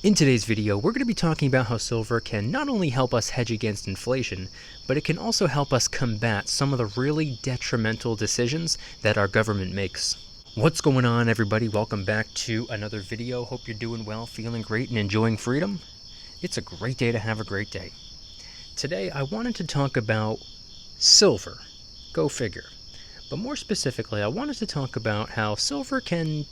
In today's video, we're going to be talking about how silver can not only help us hedge against inflation, but it can also help us combat some of the really detrimental decisions that our government makes. What's going on, everybody? Welcome back to another video. Hope you're doing well, feeling great, and enjoying freedom. It's a great day to have a great day. Today, I wanted to talk about silver. Go figure. But more specifically, I wanted to talk about how silver can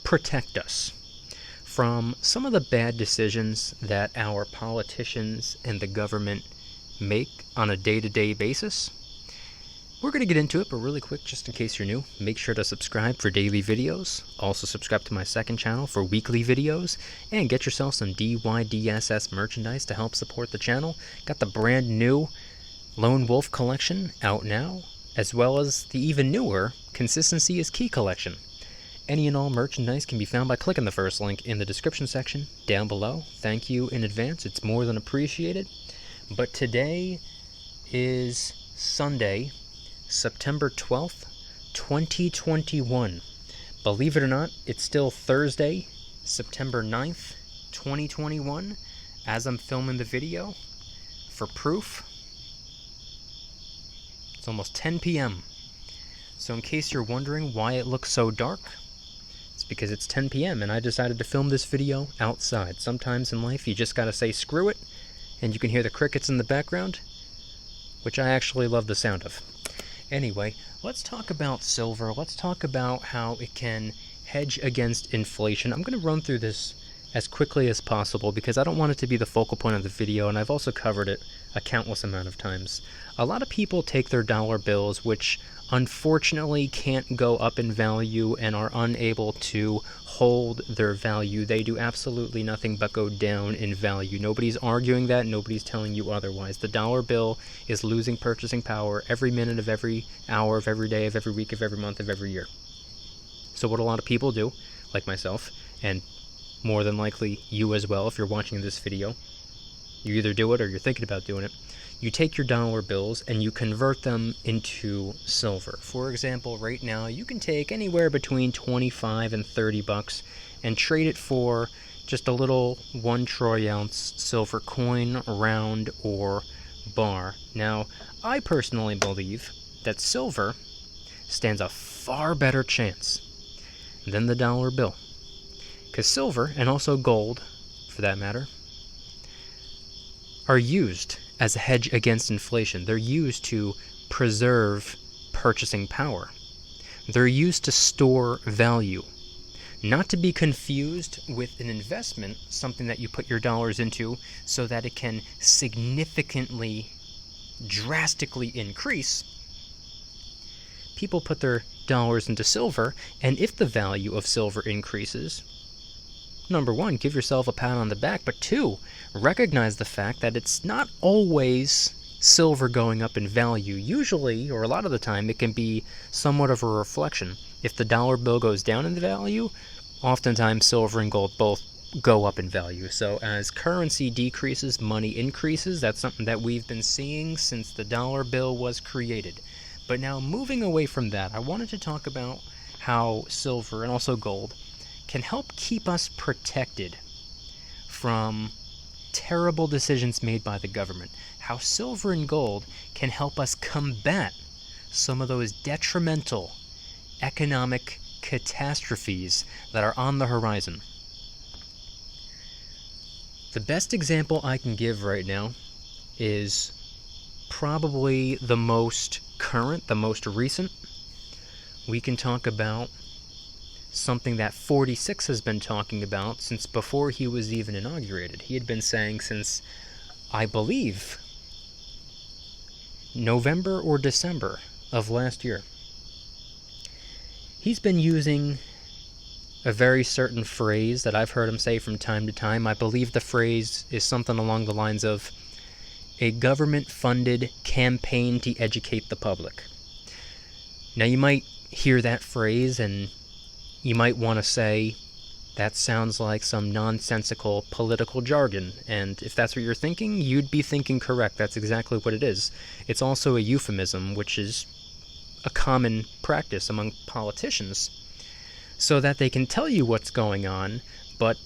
protect us from some of the bad decisions that our politicians and the government make on a day-to-day basis. We're going to get into it, but really quick, just in case you're new, make sure to subscribe for daily videos. Also subscribe to my second channel for weekly videos, and get yourself some DYDSS merchandise to help support the channel. Got the brand new Lone Wolf collection out now, as well as the even newer Consistency is Key collection. Any and all merchandise can be found by clicking the first link in the description section down below. Thank you in advance, it's more than appreciated. But today is Sunday, September 12th, 2021. Believe it or not, it's still Thursday, September 9th, 2021, as I'm filming the video. For proof, it's almost 10 p.m. So in case you're wondering why it looks so dark, it's because it's 10 p.m. and I decided to film this video outside. Sometimes in life you just gotta say screw it, and you can hear the crickets in the background, which I actually love the sound of. Anyway, let's talk about silver. Let's talk about how it can hedge against inflation. I'm going to run through this as quickly as possible because I don't want it to be the focal point of the video, and I've also covered it a countless amount of times. A lot of people take their dollar bills, which unfortunately can't go up in value and are unable to hold their value. They do absolutely nothing but go down in value. Nobody's arguing that. Nobody's telling you otherwise. The dollar bill is losing purchasing power every minute of every hour of every day of every week of every month of every year. So what a lot of people do, like myself, and more than likely you as well if you're watching this video, you either do it or you're thinking about doing it. You take your dollar bills and you convert them into silver. For example, right now you can take anywhere between 25 and 30 bucks and trade it for just a little 1 troy ounce silver coin, round or bar. Now, I personally believe that silver stands a far better chance than the dollar bill, because silver, and also gold for that matter, are used as a hedge against inflation. They're used to preserve purchasing power. They're used to store value. Not to be confused with an investment, something that you put your dollars into so that it can significantly, drastically increase. People put their dollars into silver, and if the value of silver increases, number one, give yourself a pat on the back, but two, recognize the fact that it's not always silver going up in value. Usually, or a lot of the time, it can be somewhat of a reflection. If the dollar bill goes down in value, oftentimes silver and gold both go up in value. So as currency decreases, money increases. That's something that we've been seeing since the dollar bill was created. But now, moving away from that, I wanted to talk about how silver and also gold can help keep us protected from terrible decisions made by the government. How silver and gold can help us combat some of those detrimental economic catastrophes that are on the horizon. The best example I can give right now is probably the most current, the most recent. We can talk about something that 46 has been talking about since before he was even inaugurated. He had been saying since, I believe, November or December of last year. He's been using a very certain phrase that I've heard him say from time to time. I believe the phrase is something along the lines of a government-funded campaign to educate the public. Now, you might hear that phrase and you might want to say, that sounds like some nonsensical political jargon, and if that's what you're thinking, you'd be thinking correct. That's exactly what it is. It's also a euphemism, which is a common practice among politicians, so that they can tell you what's going on, but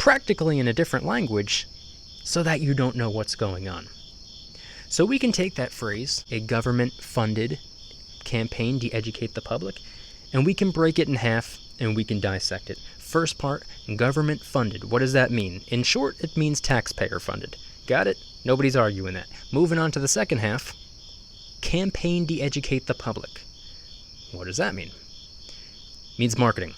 practically in a different language so that you don't know what's going on. So we can take that phrase, a government-funded campaign to educate the public, and we can break it in half and we can dissect it. First part, government-funded. What does that mean? In short, it means taxpayer-funded. Got it? Nobody's arguing that. Moving on to the second half, campaign to educate the public. What does that mean? It means marketing.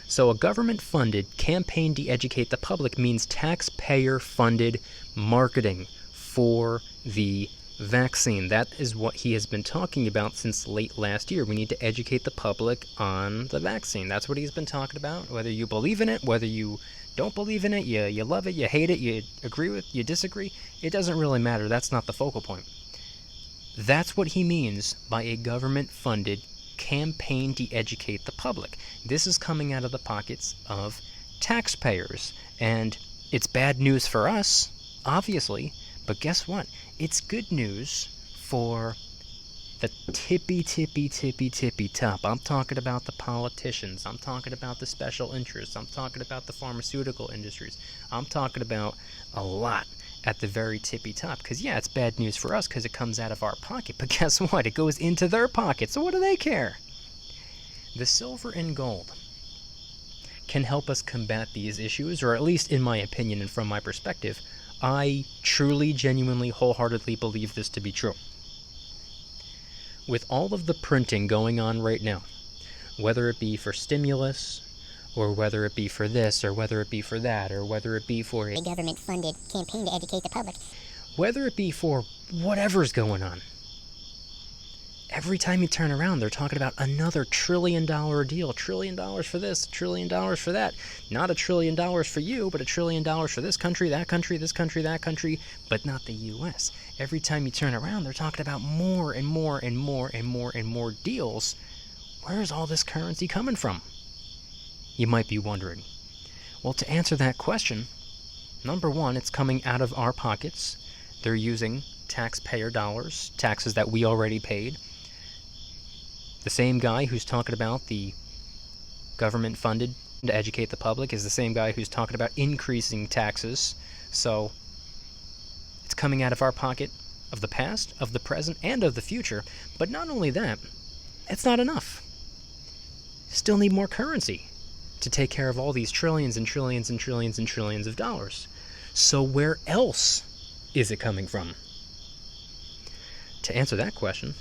So a government-funded campaign to educate the public means taxpayer-funded marketing for the vaccine. That is what he has been talking about since late last year. We need to educate the public on the vaccine. That's what he's been talking about. Whether you believe in it, whether you don't believe in it, you love it, you hate it, you agree with, you disagree, it doesn't really matter. That's not the focal point. That's what he means by a government-funded campaign to educate the public. This is coming out of the pockets of taxpayers. And it's bad news for us, obviously, but guess what? It's good news for the tippy top. I'm talking about the politicians. I'm talking about the special interests. I'm talking about the pharmaceutical industries. I'm talking about a lot at the very tippy top. Because, yeah, it's bad news for us because it comes out of our pocket. But guess what? It goes into their pocket. So what do they care? The silver and gold can help us combat these issues, or at least in my opinion and from my perspective, I truly, genuinely, wholeheartedly believe this to be true. With all of the printing going on right now, whether it be for stimulus, or whether it be for this, or whether it be for that, or whether it be for a government-funded campaign to educate the public, whether it be for whatever's going on, every time you turn around, they're talking about another $1 trillion deal. $1 trillion for this, $1 trillion for that. Not $1 trillion for you, but $1 trillion for this country, that country, this country, that country, but not the U.S. Every time you turn around, they're talking about more and more and more and more and more deals. Where is all this currency coming from? You might be wondering. Well, to answer that question, number one, it's coming out of our pockets. They're using taxpayer dollars, taxes that we already paid. The same guy who's talking about the government-funded to educate the public is the same guy who's talking about increasing taxes. So it's coming out of our pocket of the past, of the present, and of the future. But not only that, it's not enough. Still need more currency to take care of all these trillions and trillions and trillions and trillions of dollars. So where else is it coming from? To answer that question,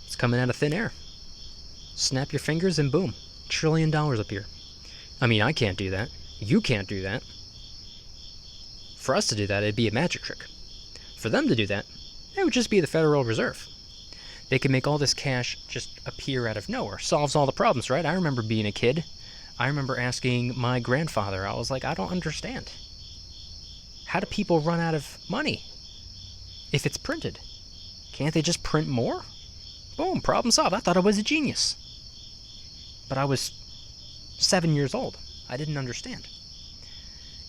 it's coming out of thin air. Snap your fingers and boom, $1 trillion up here. I mean, I can't do that. You can't do that. For us to do that, it'd be a magic trick. For them to do that, it would just be the Federal Reserve. They could make all this cash just appear out of nowhere. Solves all the problems, right? I remember being a kid. I remember asking my grandfather, I was like, I don't understand. How do people run out of money if it's printed? Can't they just print more? Boom, problem solved. I thought I was a genius. But I was 7 years old. I didn't understand.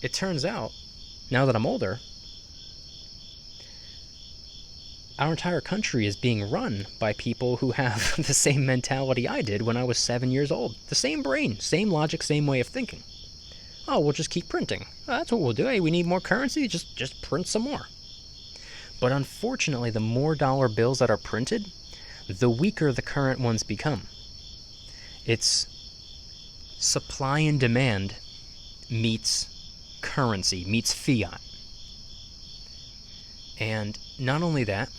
It turns out, now that I'm older, our entire country is being run by people who have the same mentality I did when I was 7 years old. The same brain, same logic, same way of thinking. Oh, we'll just keep printing. Well, that's what we'll do. Hey, we need more currency, just print some more. But unfortunately, the more dollar bills that are printed, the weaker the current ones become. It's supply and demand meets currency, meets fiat. And not only that,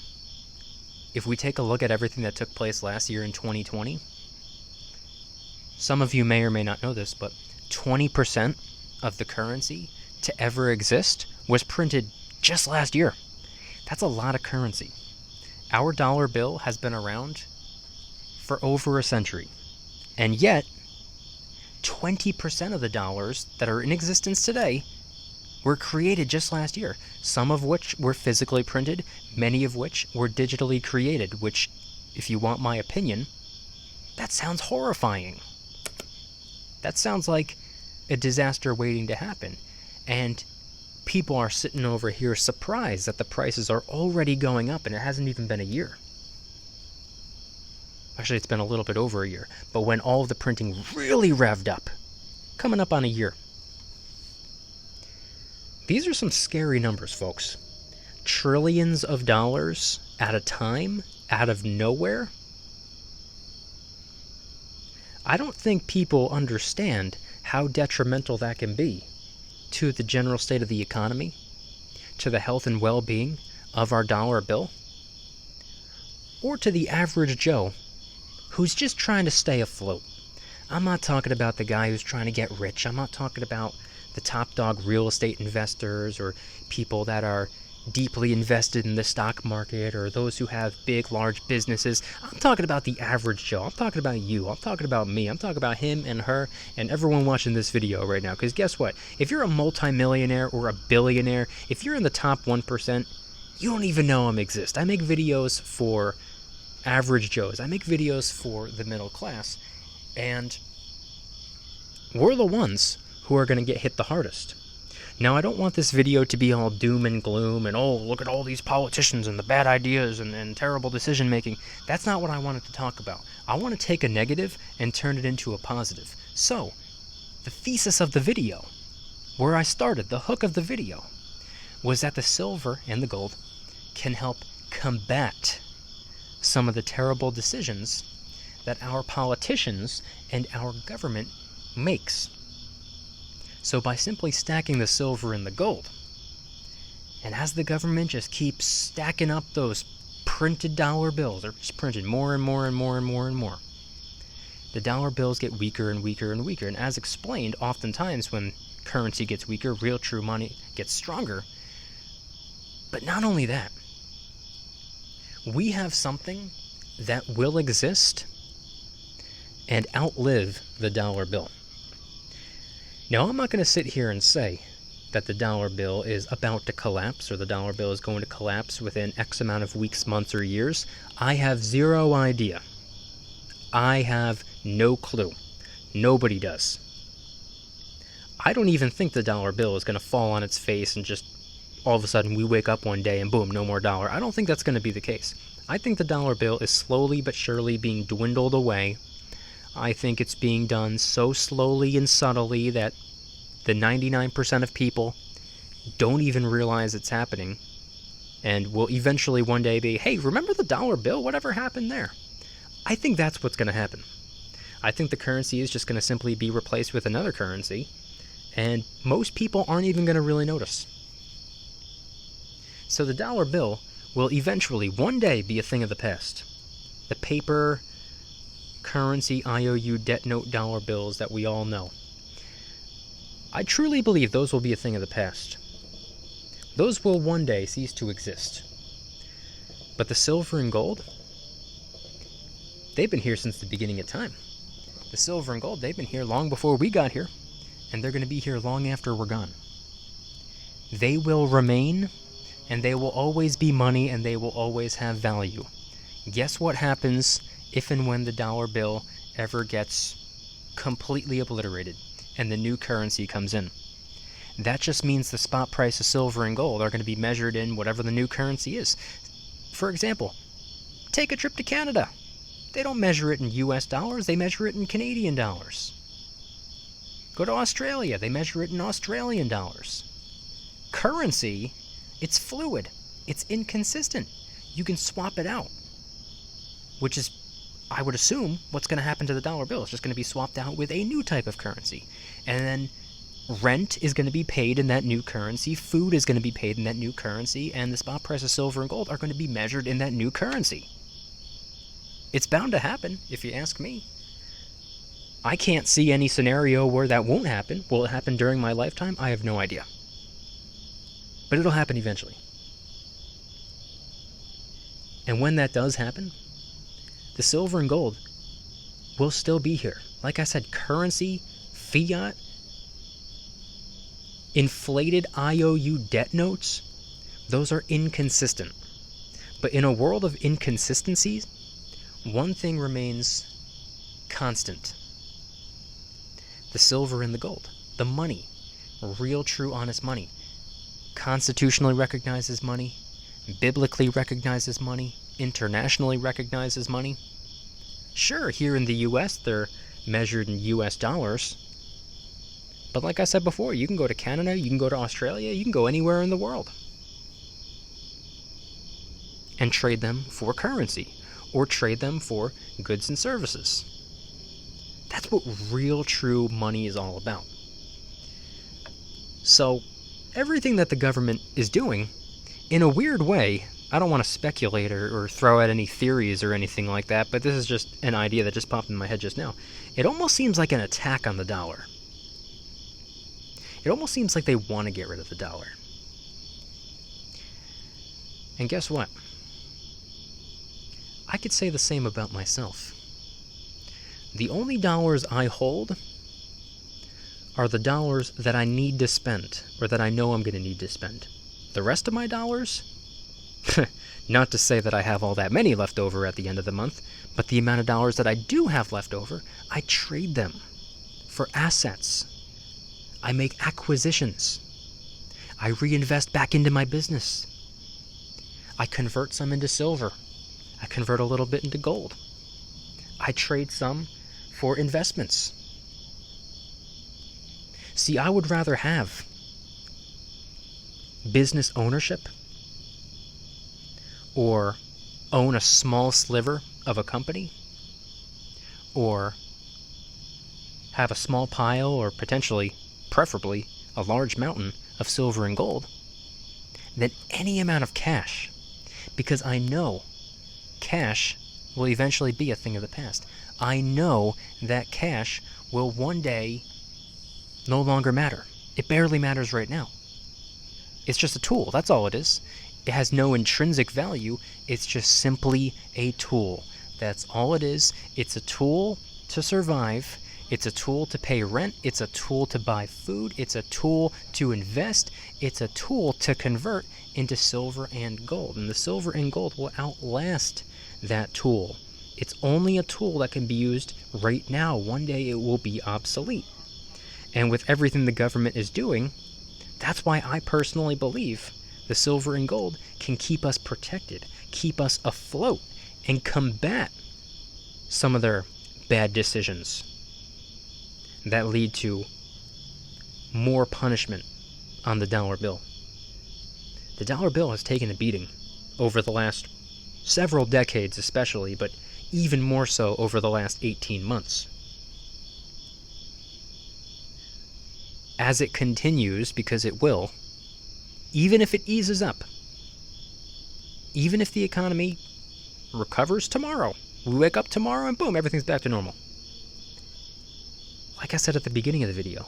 if we take a look at everything that took place last year in 2020, some of you may or may not know this, but 20% of the currency to ever exist was printed just last year. That's a lot of currency. Our dollar bill has been around for over a century, and yet 20% of the dollars that are in existence today were created just last year, some of which were physically printed, many of which were digitally created, which, if you want my opinion, that sounds horrifying. That sounds like a disaster waiting to happen, and people are sitting over here surprised that the prices are already going up and it hasn't even been a year. Actually, it's been a little bit over a year, but when all of the printing really revved up, coming up on a year, These are some scary numbers, folks. Trillions of dollars at a time, out of nowhere. I don't think people understand how detrimental that can be to the general state of the economy, to the health and well-being of our dollar bill, or to the average Joe who's just trying to stay afloat. I'm not talking about the guy who's trying to get rich. I'm not talking about the top dog real estate investors or people that are deeply invested in the stock market or those who have big, large businesses. I'm talking about the average Joe. I'm talking about you. I'm talking about me. I'm talking about him and her and everyone watching this video right now. Because guess what? If you're a multimillionaire or a billionaire, if you're in the top 1%, you don't even know I exist. I make videos for average Joes. I make videos for the middle class. And we're the ones who are going to get hit the hardest. Now, I don't want this video to be all doom and gloom and, oh, look at all these politicians and the bad ideas and terrible decision making. That's not what I wanted to talk about. I want to take a negative and turn it into a positive. So, the thesis of the video, where I started, the hook of the video, was that the silver and the gold can help combat some of the terrible decisions that our politicians and our government makes. So by simply stacking the silver and the gold, and as the government just keeps stacking up those printed dollar bills, they're just printed more and more and more and more and more, the dollar bills get weaker and weaker and weaker. And as explained, oftentimes when currency gets weaker, real true money gets stronger. But not only that, we have something that will exist and outlive the dollar bill. Now, I'm not going to sit here and say that the dollar bill is about to collapse or the dollar bill is going to collapse within X amount of weeks, months, or years. I have zero idea. I have no clue. Nobody does. I don't even think the dollar bill is going to fall on its face and just all of a sudden we wake up one day and boom, no more dollar. I don't think that's going to be the case. I think the dollar bill is slowly but surely being dwindled away. I think it's being done so slowly and subtly that the 99% of people don't even realize it's happening and will eventually one day be, hey, remember the dollar bill? Whatever happened there? I think that's what's going to happen. I think the currency is just going to simply be replaced with another currency, and most people aren't even going to really notice. So the dollar bill will eventually one day be a thing of the past. The paper currency IOU debt note dollar bills that we all know. I truly believe those will be a thing of the past. Those will one day cease to exist. But the silver and gold, they've been here since the beginning of time. The silver and gold, they've been here long before we got here, and they're going to be here long after we're gone. They will remain, and they will always be money, and they will always have value. Guess what happens if and when the dollar bill ever gets completely obliterated and the new currency comes in? That just means the spot price of silver and gold are going to be measured in whatever the new currency is. For example, take a trip to Canada. They don't measure it in US dollars, they measure it in Canadian dollars. Go to Australia, they measure it in Australian dollars. Currency, it's fluid, it's inconsistent. You can swap it out, which is, I would assume, what's going to happen to the dollar bill. It's just going to be swapped out with a new type of currency. And then rent is going to be paid in that new currency, food is going to be paid in that new currency, and the spot price of silver and gold are going to be measured in that new currency. It's bound to happen, if you ask me. I can't see any scenario where that won't happen. Will it happen during my lifetime? I have no idea. But it'll happen eventually. And when that does happen, the silver and gold will still be here. Like I said, currency, fiat, inflated IOU debt notes, those are inconsistent. But in a world of inconsistencies, one thing remains constant. The silver and the gold, the money, real, true, honest money. Constitutionally recognizes money, biblically recognizes money, internationally recognizes money. Sure, here in the US, they're measured in US dollars, But like I said before, you can go to Canada, you can go to Australia, you can go anywhere in the world and trade them for currency or trade them for goods and services. That's what real, true money is all about. So everything that the government is doing, in a weird way, I don't want to speculate or throw out any theories or anything like that, but this is just an idea that just popped in my head just now. It almost seems like an attack on the dollar. It almost seems like they want to get rid of the dollar. And guess what? I could say the same about myself. The only dollars I hold are the dollars that I need to spend, or that I know I'm going to need to spend. The rest of my dollars, not to say that I have all that many left over at the end of the month, but the amount of dollars that I do have left over, I trade them for assets. I make acquisitions. I reinvest back into my business. I convert some into silver. I convert a little bit into gold. I trade some for investments. See, I would rather have business ownership or own a small sliver of a company or have a small pile or potentially, preferably, a large mountain of silver and gold than any amount of cash, because I know cash will eventually be a thing of the past. I know that cash will one day no longer matter. It barely matters right now. It's just a tool. That's all it is. It has no intrinsic value. It's just simply a tool. That's all it is. It's a tool to survive. It's a tool to pay rent. It's a tool to buy food. It's a tool to invest. It's a tool to convert into silver and gold. And the silver and gold will outlast that tool. It's only a tool that can be used right now. One day it will be obsolete. And with everything the government is doing, that's why I personally believe the silver and gold can keep us protected, keep us afloat, and combat some of their bad decisions that lead to more punishment on the dollar bill. The dollar bill has taken a beating over the last several decades especially, but even more so over the last 18 months. As it continues, because it will, even if it eases up, even if the economy recovers tomorrow, we wake up tomorrow and boom, everything's back to normal. Like I said at the beginning of the video,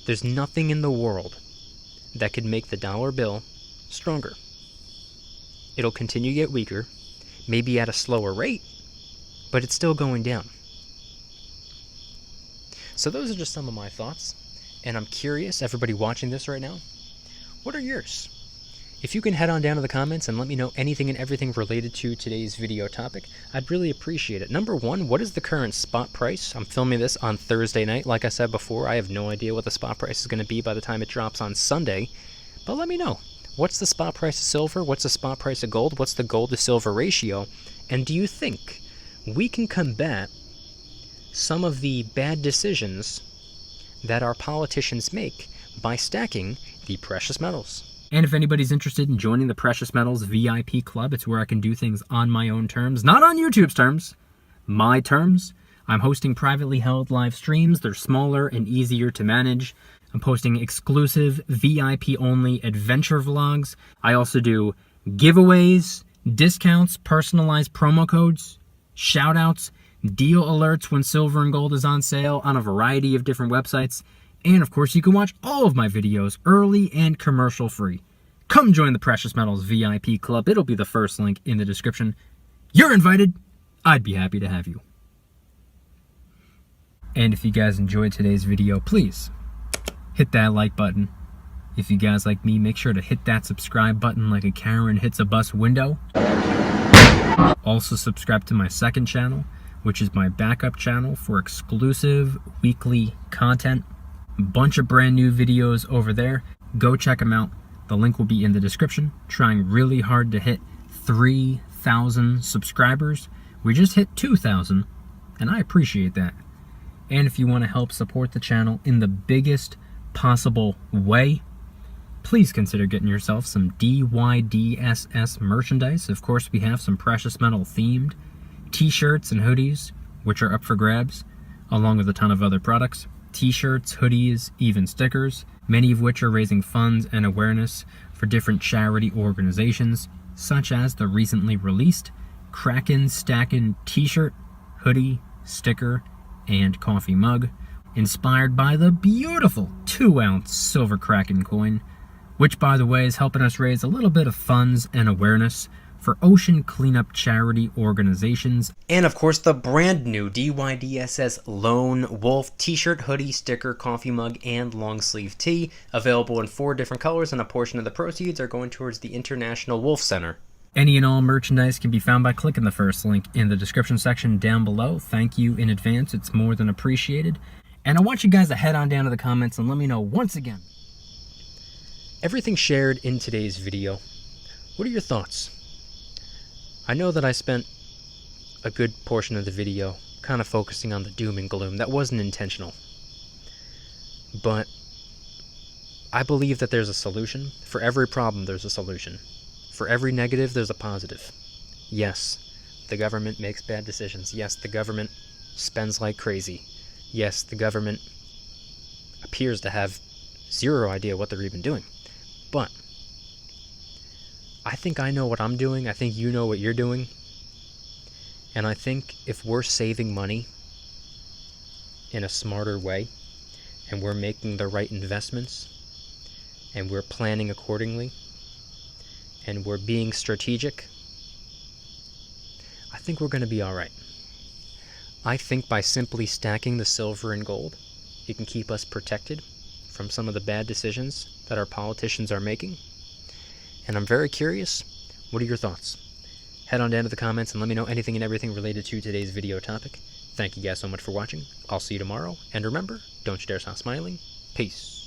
there's nothing in the world that could make the dollar bill stronger. It'll continue to get weaker, maybe at a slower rate, but it's still going down. So those are just some of my thoughts, and I'm curious, everybody watching this right now, what are yours? If you can head on down to the comments and let me know anything and everything related to today's video topic, I'd really appreciate it. Number one, what is the current spot price? I'm filming this on Thursday night. Like I said before, I have no idea what the spot price is going to be by the time it drops on Sunday, but let me know. What's the spot price of silver? What's the spot price of gold? What's the gold to silver ratio? And do you think we can combat some of the bad decisions that our politicians make by stacking the precious metals? And if anybody's interested in joining the Precious Metals VIP Club, it's where I can do things on my own terms, not on YouTube's terms, my terms. I'm hosting privately held live streams. They're smaller and easier to manage. I'm posting exclusive VIP-only adventure vlogs. I also do giveaways, discounts, personalized promo codes, shoutouts, deal alerts when silver and gold is on sale on a variety of different websites. And of course, you can watch all of my videos early and commercial free. Come join the Precious Metals VIP Club. It'll be the first link in the description. You're invited. I'd be happy to have you. And if you guys enjoyed today's video, please hit that like button. If you guys like me, make sure to hit that subscribe button like a Karen hits a bus window. Also subscribe to my second channel, which is my backup channel for exclusive weekly content. A bunch of brand new videos over there. Go check them out. The link will be in the description. Trying really hard to hit 3,000 subscribers. We just hit 2,000, and I appreciate that. And if you want to help support the channel in the biggest possible way, please consider getting yourself some DYDSS merchandise. Of course, we have some precious metal themed t-shirts and hoodies, which are up for grabs, along with a ton of other products. T-shirts, hoodies, even stickers, many of which are raising funds and awareness for different charity organizations, such as the recently released Kraken Stackin' t-shirt, hoodie, sticker, and coffee mug, inspired by the beautiful 2-ounce silver Kraken coin, which, by the way, is helping us raise a little bit of funds and awareness for ocean cleanup charity organizations. And of course, the brand new DYDSS Lone Wolf t-shirt, hoodie, sticker, coffee mug, and long sleeve tee, available in 4 different colors, and a portion of the proceeds are going towards the International Wolf Center. Any and all merchandise can be found by clicking the first link in the description section down below. Thank you in advance, it's more than appreciated. And I want you guys to head on down to the comments and let me know once again everything shared in today's video. What are your thoughts? I know that I spent a good portion of the video kind of focusing on the doom and gloom. That wasn't intentional. But I believe that there's a solution. For every problem, there's a solution. For every negative, there's a positive. Yes, the government makes bad decisions. Yes, the government spends like crazy. Yes, the government appears to have zero idea what they're even doing. But I think I know what I'm doing. I think you know what you're doing. And I think if we're saving money in a smarter way, and we're making the right investments, and we're planning accordingly, and we're being strategic, I think we're going to be all right. I think by simply stacking the silver and gold, it can keep us protected from some of the bad decisions that our politicians are making. And I'm very curious, what are your thoughts? Head on down to the comments and let me know anything and everything related to today's video topic. Thank you guys so much for watching. I'll see you tomorrow. And remember, don't you dare stop smiling. Peace.